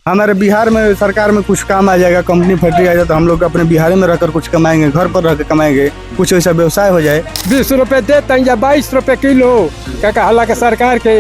हमारे बिहार में सरकार में कुछ काम आ जाएगा, कंपनी फैक्ट्री आ जाए तो हम लोग अपने बिहार में रहकर कुछ कमाएंगे, घर पर रह कर कमाएंगे, कुछ ऐसा व्यवसाय हो जाए। 20 रुपए देते हैं या 22 रुपए किलो क्या हालांकि सरकार के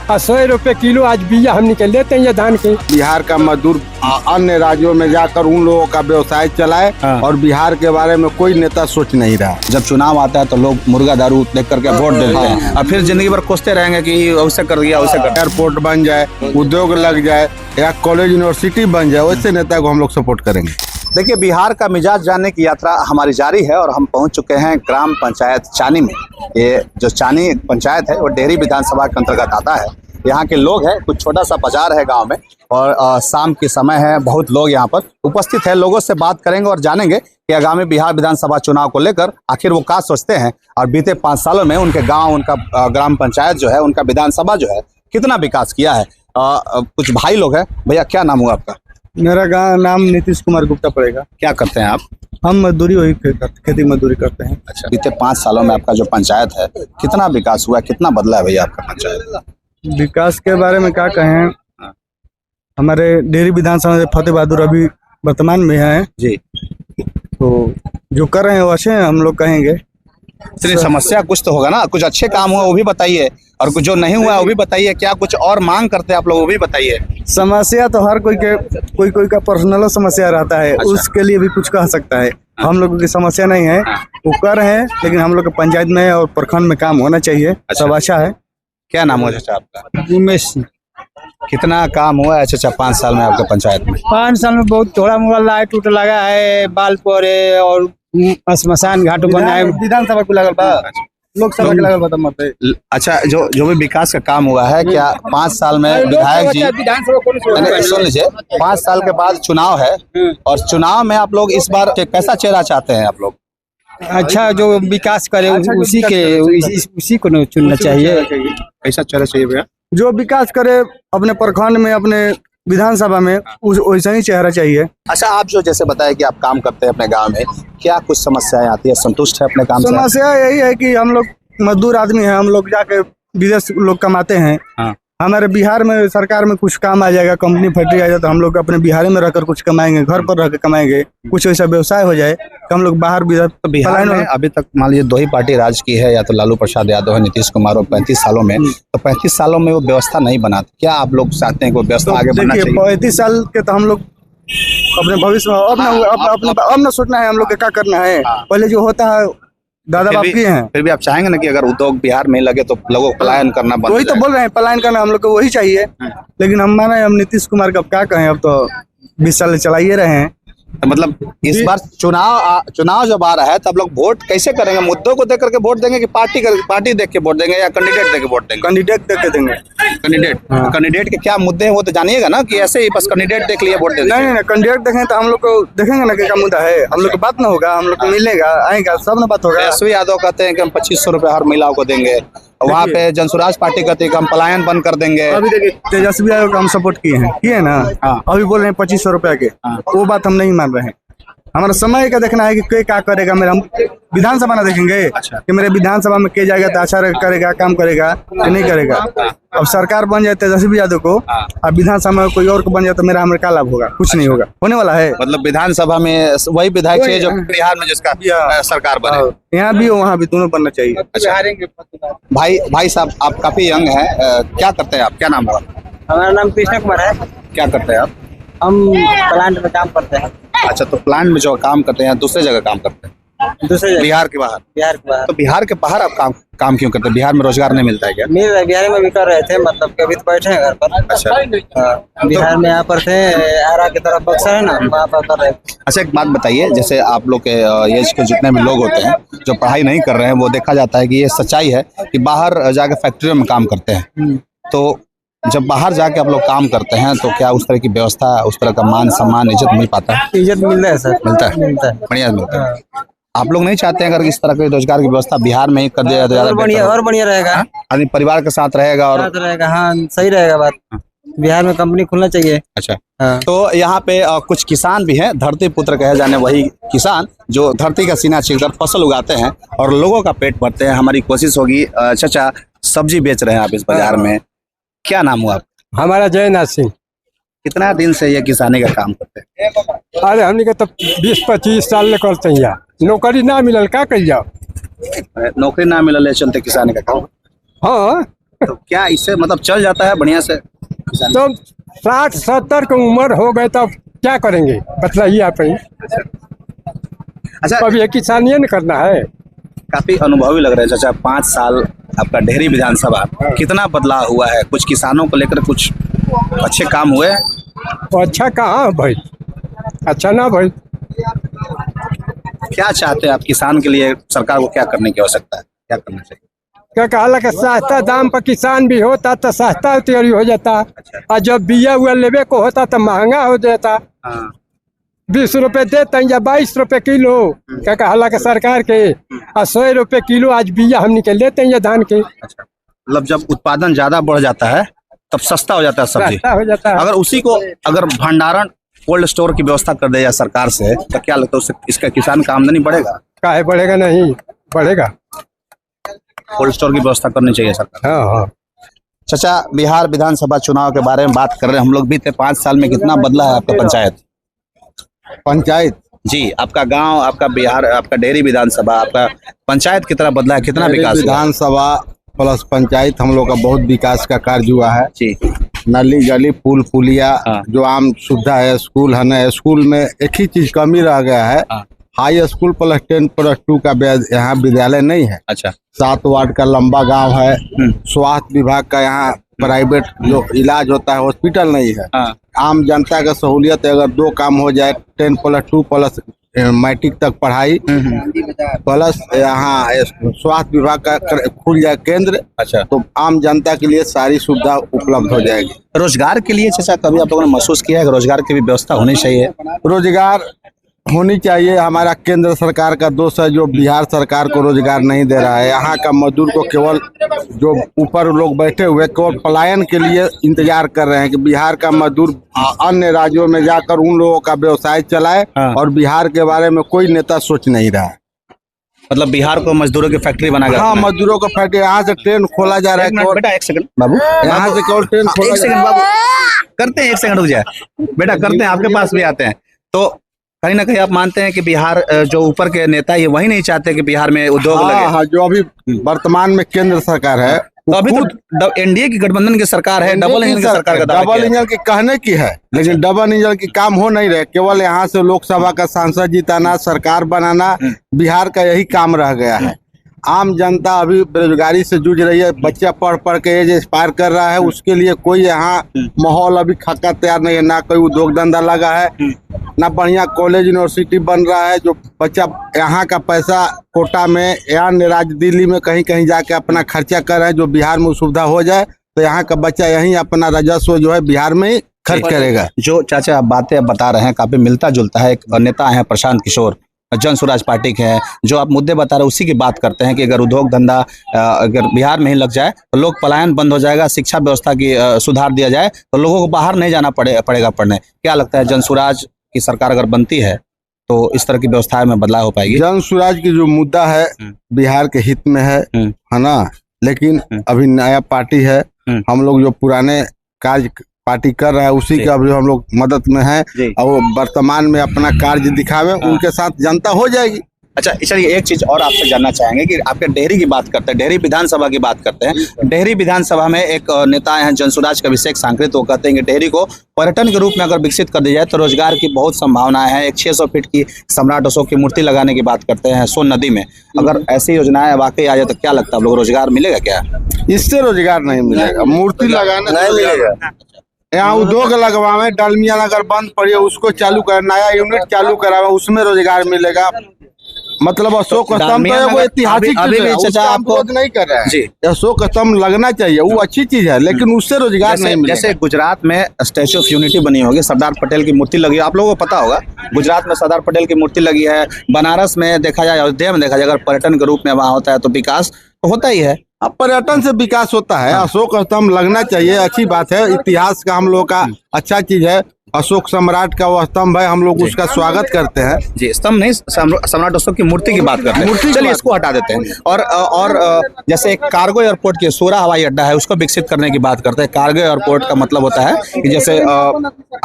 100 रुपए किलो आज बिया हम निकल लेते हैं ये धान के। बिहार का मजदूर अन्य राज्यों में जाकर उन लोगों का व्यवसाय चलाए और बिहार के बारे में कोई नेता सोच नहीं रहा। जब चुनाव आता है तो लोग मुर्गा दारू देख करके वोट देते हैं और फिर जिंदगी भर कोसते रहेंगे कि ऐसे कर दिया वैसे कर। एयरपोर्ट बन जाए, उद्योग लग जाए या कॉलेज यूनिवर्सिटी बन जाए, वैसे नेता को हम लोग सपोर्ट करेंगे। देखिए, बिहार का मिजाज जानने की यात्रा हमारी जारी है और हम पहुंच चुके हैं ग्राम पंचायत चानी में। ये जो चानी पंचायत है वो डेहरी विधानसभा के अंतर्गत आता है। यहाँ के लोग हैं, कुछ छोटा सा बाजार है गांव में और शाम के समय है, बहुत लोग यहाँ पर उपस्थित है। लोगों से बात करेंगे और जानेंगे कि आगामी बिहार विधानसभा चुनाव को लेकर आखिर वो क्या सोचते हैं और बीते 5 सालों में उनके गाँव, उनका ग्राम पंचायत जो है, उनका विधानसभा जो है कितना विकास किया है। कुछ भाई लोग हैं। भैया, क्या नाम हुआ आपका? मेरा नाम नीतीश कुमार गुप्ता पड़ेगा। क्या करते हैं आप? हम मजदूरी वही खेती मजदूरी करते हैं। अच्छा, बीते 5 सालों में आपका जो पंचायत है कितना विकास हुआ, कितना बदला है भैया आपका पंचायत? विकास के बारे में क्या कहें, हमारे डेहरी विधानसभा से फतेह बहादुर अभी वर्तमान में है जी, तो जो कर रहे हैं वैसे हम लोग कहेंगे। इतनी समस्या कुछ तो होगा ना, कुछ अच्छे काम हुआ वो भी बताइए और कुछ जो नहीं हुआ वो भी बताइए। क्या कुछ और मांग करते हैं आप लोग वो भी बताइए। समस्या तो हर कोई का पर्सनल समस्या रहता है। अच्छा। उसके लिए भी कुछ कह सकता है। हम लोगों की समस्या नहीं है, वो कर रहे हैं, लेकिन हम लोग के पंचायत में और प्रखंड में काम होना चाहिए। सब अच्छा है। क्या नाम हुआ चाचा आपका? उमेश सिंह। कितना काम हुआ है चाचा 5 साल में आपके पंचायत में? 5 साल में बहुत थोड़ा मोड़ा लाइट उट लगा है, बाल पड़े और श्मशान घाट बना है। विधानसभा को लगल बा, लोकसभा के लगल बा मत। अच्छा, जो भी विकास का काम हुआ है, क्या 5 साल में विधायक जी, सुन लीजिए, 5 साल के बाद चुनाव है और चुनाव में आप लोग इस बार कैसा चेहरा चाहते हैं आप लोग? अच्छा, जो विकास करे उसी को चुनना चाहिए। कैसा चेहरा चाहिए भैया? जो विकास करे अपने प्रखंड में, अपने विधानसभा में, वैसा ही चेहरा चाहिए। अच्छा, आप जो जैसे बताया कि आप काम करते हैं अपने गांव में, क्या कुछ समस्याएं आती है? संतुष्ट है अपने काम से? समस्या यही है कि हम लोग मजदूर आदमी हैं, हम लोग जाके विदेश लोग कमाते हैं। हाँ। हमारे बिहार में सरकार में कुछ काम आ जाएगा, कंपनी फैक्ट्री आ जाए तो हम लोग अपने बिहार में रहकर कुछ कमाएंगे, घर पर रह कर कमाएंगे, कुछ ऐसा व्यवसाय हो जाए तो हम लोग बाहर तो बिहार में अभी तक मान लीजिए 2 ही पार्टी राज की है, या तो लालू प्रसाद यादव है, नीतीश कुमार, और 35 सालों में, तो 35 सालों में वो व्यवस्था नहीं बना। क्या आप लोग चाहते हैं कि वो व्यवस्था आगे बढ़ना चाहिए? 35 साल के तो हम लोग अपने भविष्य में अब ना सोचना है हम लोग क्या करना है। पहले जो होता है दादा बाप की हैं। फिर भी आप चाहेंगे ना कि अगर उद्योग बिहार में लगे तो लोगों को पलायन करना बंद? वही तो बोल रहे हैं, पलायन करना हम लोग को वही चाहिए। लेकिन हम माने हम नीतीश कुमार का क्या कहें, अब तो 20 साल चलाइए रहे हैं। तो मतलब इस बार चुनाव जब आ रहा है तब लोग वोट कैसे करेंगे? मुद्दों को देख करके वोट देंगे कि पार्टी देख के वोट देंगे या कैंडिडेट देख के वोट देंगे? कैंडिडेट देख के देंगे। कैंडिडेट के क्या मुद्दे हैं वो तो जानिएगा ना, कि ऐसे ही बस कैंडिडेट देख लिए वोट दे? नहीं, कैंडिडेट देखें तो हम लोग को देखेंगे ना क्या मुद्दा है, हम लोग को बात ना होगा, हम लोग को मिलेगा, आएगा, सब ना बात होगा। तेजस्वी यादव कहते हैं कि हम 2500 रुपए हर महिलाओं को देंगे, वहाँ पे जनसुराज पार्टी कहती है कि हम पलायन बंद कर देंगे। अभी देखिए, तेजस्वी यादव का हम सपोर्ट किए ना। अभी बोल रहे हैं 2500 रुपए के, वो बात हम नहीं मान रहे हैं। हमारा समय का देखना है कि कोई क्या करेगा। मेरा हम विधानसभा ना देखेंगे कि मेरे विधानसभा में के जाएगा तो अच्छा करेगा, काम करेगा कि नहीं करेगा। अब सरकार बन जाए तेजस्वी यादव को, अब विधानसभा में कोई और को बन जाए तो मेरा हमें क्या लाभ होगा? कुछ नहीं होगा, होने वाला है। मतलब विधानसभा में वही विधायक चाहिए जो बिहार में जिसका सरकार बने। यहाँ भी वहाँ भी दोनों बनना चाहिए। अच्छा, भाई साहब, आप काफी यंग हैं, क्या करते हैं आप? क्या नाम हुआ? हमारा नाम कृष्ण कुमार है। क्या करते हैं आप? हम प्लांट में काम करते हैं। अच्छा, तो प्लांट में जो काम करते हैं दूसरे जगह काम करते हैं? दूसरे जगह? बिहार के बाहर? बिहार के बाहर। तो बिहार के बाहर आप काम क्यों करते हैं? बिहार में रोजगार नहीं मिलता है क्या? मिल रहा है, बिहार में भी कर रहे थे, मतलब कि अभी तो बैठे हैं घर पर। अच्छा। बिहार में यहाँ पर थे, आरा की तरफ बक्सर है ना, वहाँ पर कर रहे थे। अच्छा, एक बात बताइए, जैसे आप लोग के एज के जितने भी लोग होते हैं जो पढ़ाई नहीं कर रहे हैं, वो देखा जाता है कि ये सच्चाई है कि बाहर जाके फैक्ट्रियों में काम करते हैं। तो जब बाहर जाके आप लोग काम करते हैं तो क्या उस तरह की व्यवस्था, उस तरह का मान सम्मान, इज्जत मिल पाता है? इज्जत मिलता है सर। मिलता है, बढ़िया मिलता है। आप लोग नहीं चाहते हैं अगर इस तरह की रोजगार की व्यवस्था बिहार में ही कर दिया जाए तो बढ़िया रहेगा, आदमी परिवार के साथ रहेगा और रहेगा। हाँ, सही रहेगा बात। बिहार में कंपनी खुलना चाहिए। अच्छा, तो यहाँ पे कुछ किसान भी हैं, धरती पुत्र कहे जाने वही किसान जो धरती का सीना चीरकर फसल उगाते हैं और लोगों का पेट भरते हैं। हमारी कोशिश होगी। चाचा, सब्जी बेच रहे हैं आप इस बाजार में, क्या नाम हुआ? हमारा जयनाथ सिंह। कितना दिन से ये किसानी का काम करते हैं? अरे हमने के तो 20-25 साल ले करते हैं यार, नौकरी ना मिलल का कर जाओ। नौकरी ना मिलने चलते किसानी का काम। हाँ तो क्या इससे मतलब चल जाता है बढ़िया से किसानी? तो 60-70 की उम्र हो गए तो क्या करेंगे बतलाइए आप ही। अच्छा, अब ये किसानी न करना है। काफी अनुभवी लग रहे हैं चाचा। 5 साल आपका डेहरी विधानसभा, कितना बदलाव हुआ है? कुछ किसानों को लेकर कुछ अच्छे काम हुए हैं? तो अच्छा कहाँ भाई, अच्छा ना भाई। क्या चाहते हैं आप किसान के लिए? सरकार को क्या करने की आवश्यकता है, क्या करना चाहिए? क्या कहा कि सस्ता दाम पर किसान भी होता तो सस्ता तैयारी हो जाता। और जब बिया हुआ लेवे को होता तो महंगा हो जाता। हाँ। 20 रुपए देते हैं या 22 रुपए किलो। क्या कहा कि सरकार के 100 रुपए किलो आज बिया हम निकल लेते हैं धान के। अच्छा, मतलब जब उत्पादन ज्यादा बढ़ जाता है तब सस्ता हो जाता है सब्जी। सस्ता हो जाता है। अगर उसी को अगर भंडारण कोल्ड स्टोर की व्यवस्था कर दे जाए सरकार से, तो क्या लगता है उससे इसका किसान का आमदनी बढ़ेगा? काहे बढ़ेगा, नहीं बढ़ेगा। कोल्ड स्टोर की व्यवस्था करनी चाहिए सरकार। हाँ हाँ। चाचा, बिहार विधानसभा चुनाव के बारे में बात कर रहे हैं हम लोग। बीते 5 साल में कितना बदला है आपका पंचायत? जी, आपका गांव, आपका बिहार, आपका डेहरी विधानसभा, आपका पंचायत कितना बदला है, कितना विकास हुआ? विधानसभा प्लस पंचायत हम लोग का बहुत विकास का कार्य हुआ है जी। नली गली पुल पुलिया हाँ। जो आम सुविधा है, स्कूल है ना, स्कूल में एक ही चीज कमी रह गया है। हाँ। हाई स्कूल प्लस 10+2 का यहाँ विद्यालय नहीं है। अच्छा। 7 वार्ड का लंबा गांव है। स्वास्थ्य विभाग का यहाँ प्राइवेट जो इलाज होता है हॉस्पिटल नहीं है। हाँ। आम जनता का सहूलियत है, अगर 2 काम हो जाए, 10+2 प्लस मैट्रिक तक पढ़ाई प्लस यहाँ स्वास्थ्य विभाग का खुल जाए केंद्र। अच्छा। तो आम जनता के लिए सारी सुविधा उपलब्ध हो जाएगी। रोजगार के लिए चाचा कभी आप लोगों ने महसूस किया है कि रोजगार की भी व्यवस्था होनी चाहिए? रोजगार होनी चाहिए। हमारा केंद्र सरकार का दोष है जो बिहार सरकार को रोजगार नहीं दे रहा है। यहाँ का मजदूर को केवल जो ऊपर लोग बैठे हुए केवल पलायन के लिए इंतजार कर रहे हैं कि बिहार का मजदूर अन्य राज्यों में जाकर उन लोगों का व्यवसाय चलाए। हाँ। और बिहार के बारे में कोई नेता सोच नहीं रहा है। मतलब बिहार को मजदूरों की फैक्ट्री बना कर हाँ, मजदूरों को फैक्ट्री, यहाँ से ट्रेन खोला जा रहा है। बेटा 1 सेकंड बाबू, यहाँ से केवल ट्रेन खोला 1 सेकंड बाबू, करते हैं 1 सेकंड, रुक जाए बेटा, करते हैं, आपके पास भी आते हैं। तो कहीं ना कहीं आप मानते हैं कि बिहार जो ऊपर के नेता ये वही नहीं चाहते कि बिहार में उद्योग लगे? हाँ, जो अभी वर्तमान में केंद्र सरकार है, तो अभी तो एनडीए की गठबंधन की सरकार है, डबल इंजन की सरकार का दावा डबल किया है। इंजन की कहने की है, लेकिन डबल इंजन की काम हो नहीं रहे। केवल यहाँ से लोकसभा का सांसद जिताना, सरकार बनाना, बिहार का यही काम रह गया है। आम जनता अभी बेरोजगारी से जूझ रही है। बच्चा पढ़ पढ़ के एज एक्सपायर कर रहा है, उसके लिए कोई यहाँ माहौल अभी खाका तैयार नहीं है। ना कोई उद्योग धंधा लगा है, ना बढ़िया कॉलेज यूनिवर्सिटी बन रहा है। जो बच्चा यहाँ का पैसा कोटा में या अन्य राज्य दिल्ली में कहीं कहीं जाके अपना खर्चा कर रहे हैं, जो बिहार में सुविधा हो जाए तो यहाँ का बच्चा यहीं अपना राजस्व जो है बिहार में ही खर्च करेगा। जो चाचा आप बातें बता रहे हैं काफी मिलता जुलता है। एक नेता है प्रशांत किशोर, जन स्वराज पार्टी के हैं, जो आप मुद्दे बता रहे हैं उसी की बात करते हैं कि अगर उद्योग धंधा अगर बिहार में ही लग जाए तो लोग पलायन बंद हो जाएगा। शिक्षा व्यवस्था की सुधार दिया जाए तो लोगों को बाहर नहीं जाना पड़ेगा पढ़ने। क्या लगता है जन स्वराज की सरकार अगर बनती है तो इस तरह की व्यवस्था में बदलाव हो पाएगी? जन स्वराज की जो मुद्दा है बिहार के हित में है ना, लेकिन अभी नया पार्टी है। हम लोग जो पुराने कार्य पार्टी कर रहा है उसी के अभी हम लोग मदद में है और वर्तमान में अपना कार्य दिखावे, उनके साथ जनता हो जाएगी। अच्छा, चलिए एक चीज और आपसे जानना चाहेंगे कि आपके डेहरी की बात करते हैं, डेहरी विधानसभा की बात करते हैं। डेहरी विधानसभा में एक नेता हैं जन स्वराज का अभिषेक सांकृत, वो कहते हैं कि डेहरी को पर्यटन के रूप में अगर विकसित कर दिया जाए तो रोजगार की बहुत संभावनाएं हैं। एक 600 फीट की सम्राट अशोक की मूर्ति लगाने की बात करते हैं सोन नदी में। अगर ऐसी योजनाएं वाकई आ जाए तो क्या लगता है आप लोग रोजगार मिलेगा क्या? इससे रोजगार नहीं मिलेगा, मूर्ति लगाने नहीं मिलेगा। यहाँ उद्योग लगवावे, डालमिया अगर बंद पड़ी है उसको चालू कर, नया यूनिट चालू करावे, उसमें रोजगार मिलेगा। मतलब अशोक स्तंभ तो वो ऐतिहासिक अभी भी चाचा आपको नहीं कर रहा है जी, अशोक स्तंभ लगना चाहिए, वो अच्छी चीज है, लेकिन उससे रोजगार नहीं मिलेगा। जैसे गुजरात में स्टैच्यू ऑफ यूनिटी बनी होगी, सरदार पटेल की मूर्ति लगी, आप लोगों को पता होगा गुजरात में सरदार पटेल की मूर्ति लगी है। बनारस में देखा जाए, अयोध्या में देखा जाए, अगर पर्यटन के रूप में वहाँ होता है तो विकास तो होता ही है। अब पर्यटन से विकास होता है। अशोक स्तंभ लगना चाहिए, अच्छी बात है, इतिहास का हम लोग का अच्छा चीज है। अशोक सम्राट का वो स्तंभ है, हम लोग उसका स्वागत करते हैं। जी, स्तंभ नहीं, सम्राट अशोक की मूर्ति की बात करते हैं। चलिए इसको हटा देते हैं और जैसे एक कार्गो एयरपोर्ट की सोरा हवाई अड्डा है, उसको विकसित करने की बात करते हैं। कार्गो एयरपोर्ट का मतलब होता है कि जैसे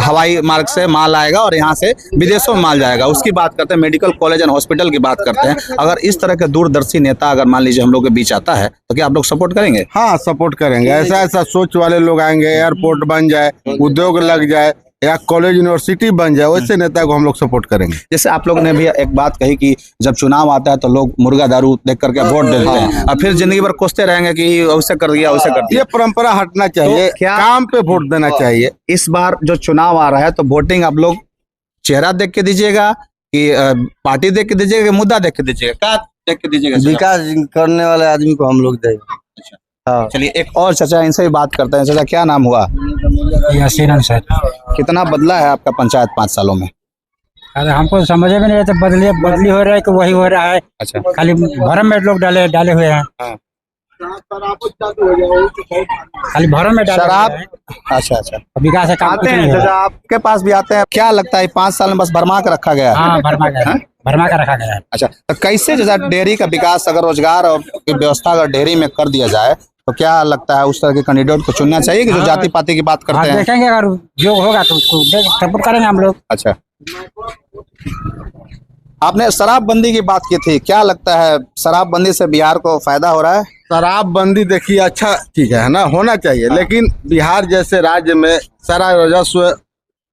हवाई मार्ग से माल आएगा और यहाँ से विदेशों में माल जाएगा, उसकी बात करते हैं। मेडिकल कॉलेज एंड हॉस्पिटल की बात करते हैं। अगर इस तरह के दूरदर्शी नेता अगर मान लीजिए हम लोग के बीच आता है तो क्या आप लोग सपोर्ट करेंगे? हाँ, सपोर्ट करेंगे। ऐसा सोच वाले लोग आएंगे, एयरपोर्ट बन जाए, उद्योग लग जाए या कॉलेज यूनिवर्सिटी बन जाए, वैसे नेता को हम लोग सपोर्ट करेंगे। जैसे आप लोगों ने भी एक बात कही कि जब चुनाव आता है तो लोग मुर्गा दारू देख करके वोट देते हैं और फिर जिंदगी भर कोसते रहेंगे कि वैसे कर दिया वैसे कर दिया। ये परंपरा हटना चाहिए, क्या काम पे वोट देना चाहिए। इस बार जो चुनाव आ रहा है तो वोटिंग आप लोग चेहरा देख के दीजिएगा कि पार्टी देख के दीजिएगा कि मुद्दा देख के दीजिएगा? क्या देख के दीजिएगा? विकास करने वाले आदमी को हम लोग देंगे। हाँ। चलिए एक और चाचा, इनसे भी बात करते हैं। चाचा क्या नाम हुआ? यासीन अंसारी। कितना बदला है आपका पंचायत 5 सालों में? अरे हमको समझ में नहीं आता, बदली हो रहा है कि वही हो रहा है। अच्छा, खाली भरम में लोग डाले हुए हैं। हाँ। खाली भरम में डाले शराब। हुए हैं। अच्छा, विकास का काम आते कुछ हैं नहीं हो चाचा, रहा। आपके पास भी आते हैं। क्या लगता है 5 साल में बस भरमा के रखा गया है? हाँ, भरमा का रखा गया है। अच्छा, तो कैसे जैसा डेयरी का विकास, अगर रोजगार और की व्यवस्था अगर डेयरी में कर दिया जाए तो क्या लगता है उस तरह के कैंडिडेट को चुनना चाहिए कि जो जाति पाति की बात करते हैं? देखेंगे, अगर जो होगा तो उसको सपोर्ट करेंगे हम लोग। अच्छा, आपने शराबबंदी की बात की थी, क्या लगता है शराबबंदी से बिहार को फायदा हो रहा है? शराबबंदी देखिए अच्छा चीज है ना, होना चाहिए, लेकिन बिहार जैसे राज्य में सारा राजस्व,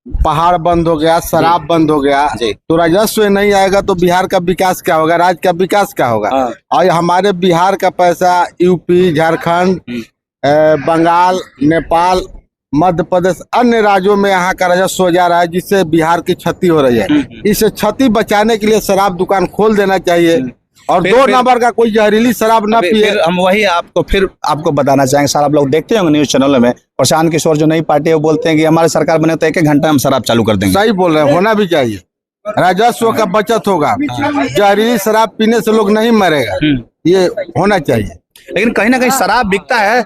पहाड़ बंद हो गया, शराब बंद हो गया, जी। तो राजस्व नहीं आएगा तो बिहार का विकास क्या होगा, राज्य का विकास क्या होगा? हाँ। और हमारे बिहार का पैसा यूपी, झारखंड, बंगाल, नेपाल, मध्य प्रदेश, अन्य राज्यों में यहाँ का राजस्व जा रहा है, जिससे बिहार की क्षति हो रही है। इस क्षति बचाने के लिए शराब दुकान खोल देना चाहिए और फिर 2 नंबर का कोई जहरीली शराब ना पिए। फिर हम वही आपको बताना चाहेंगे। सारा आप लोग देखते होंगे न्यूज चैनलों में, प्रशांत किशोर जो नई पार्टी है वो बोलते हैं कि हमारी सरकार बने तो 1-1 घंटा हम शराब चालू कर देंगे। सही बोल रहे हैं, होना भी चाहिए। राजस्व का बचत होगा, जहरीली शराब पीने से लोग नहीं मरेगा, ये होना चाहिए। लेकिन कहीं ना कहीं शराब बिकता है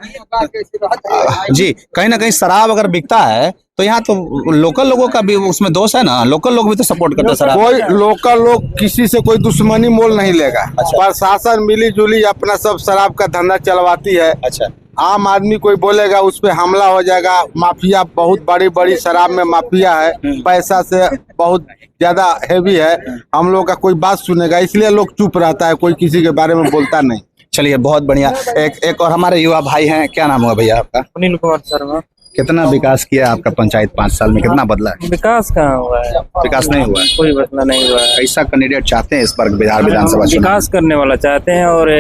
जी, कहीं ना कहीं शराब अगर बिकता है तो यहाँ तो लोकल लोगों का भी उसमें दोष है ना, लोकल लोग भी तो सपोर्ट करते हैं शराब। कोई लोकल लोग किसी से कोई दुश्मनी मोल नहीं लेगा। प्रशासन मिली जुली अपना सब शराब का धंधा चलवाती है। अच्छा, आम आदमी कोई बोलेगा उस पे हमला हो जाएगा। माफिया, बहुत बड़ी बड़ी शराब में माफिया है, पैसा से बहुत ज्यादा हैवी है। हम लोग का कोई बात सुनेगा, इसलिए लोग चुप रहता है, कोई किसी के बारे में बोलता नहीं। चलिए बहुत बढ़िया। एक और हमारे युवा भाई हैं, क्या नाम हुआ भैया आपका? अनिल कुमार शर्मा। कितना विकास किया आपका पंचायत 5 साल में, कितना बदला है? विकास कहाँ हुआ है? विकास नहीं हुआ है, कोई बदला नहीं हुआ है। कैसा कैंडिडेट चाहते हैं इस बार बिहार विधानसभा चुनाव? विकास करने वाला चाहते हैं और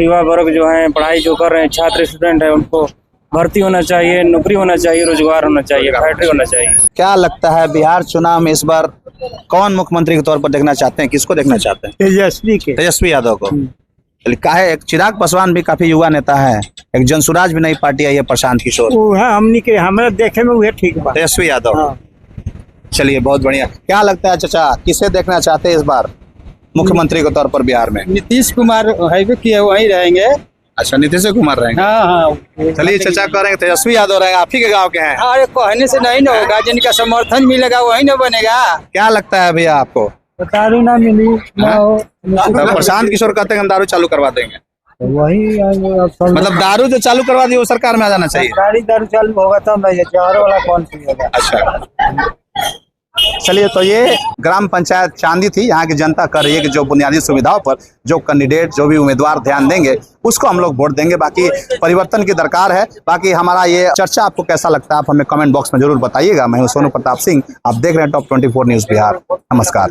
युवा वर्ग जो है, पढ़ाई जो कर रहे हैं, छात्र स्टूडेंट है, उनको भर्ती होना चाहिए, नौकरी होना चाहिए, रोजगार होना चाहिए, फैक्ट्री होना चाहिए। क्या लगता है बिहार चुनाव में इस बार कौन मुख्यमंत्री के तौर पर देखना चाहते हैं, किसको देखना चाहते हैं? तेजस्वी यादव को। क्या है, एक चिराग पासवान भी काफी युवा नेता है, एक जनसुराज भी नई पार्टी आई है, प्रशांत किशोर। हमनी के हमारे देखे में वह ठीक बात। तेजस्वी यादव। चलिए बहुत बढ़िया। क्या लगता है चाचा, किसे देखना चाहते हैं इस बार मुख्यमंत्री के तौर पर बिहार में? नीतीश कुमार हाईवे किए वही रहेंगे। अच्छा, नीतीश कुमार रहेंगे। हाँ। चलिए चाचा कह रहे हैं तेजस्वी यादव रहेंगे, आप ही के गाँव के हैं। अरे कहने से नहीं ना होगा, जिनका समर्थन मिलेगा वही ना बनेगा। क्या लगता है भैया आपको? दारू ना मिली ना हो, तो प्रशांत किशोर कहते हैं हम दारू चालू करवा देंगे, वही मतलब दारू जो चालू करवा दी वो सरकार में आ जाना चाहिए। दारू चालू होगा तब नहीं, चारों वाला कौन पिएगा? अच्छा, चलिए तो ये ग्राम पंचायत चांदी थी। यहाँ की जनता कर रही है कि जो बुनियादी सुविधाओं पर जो कैंडिडेट, जो भी उम्मीदवार ध्यान देंगे उसको हम लोग वोट देंगे। बाकी परिवर्तन की दरकार है। बाकी हमारा ये चर्चा आपको कैसा लगता है आप हमें कमेंट बॉक्स में जरूर बताइएगा। मैं हूं सोनू प्रताप सिंह, आप देख रहे हैं टॉप 24 न्यूज बिहार। नमस्कार।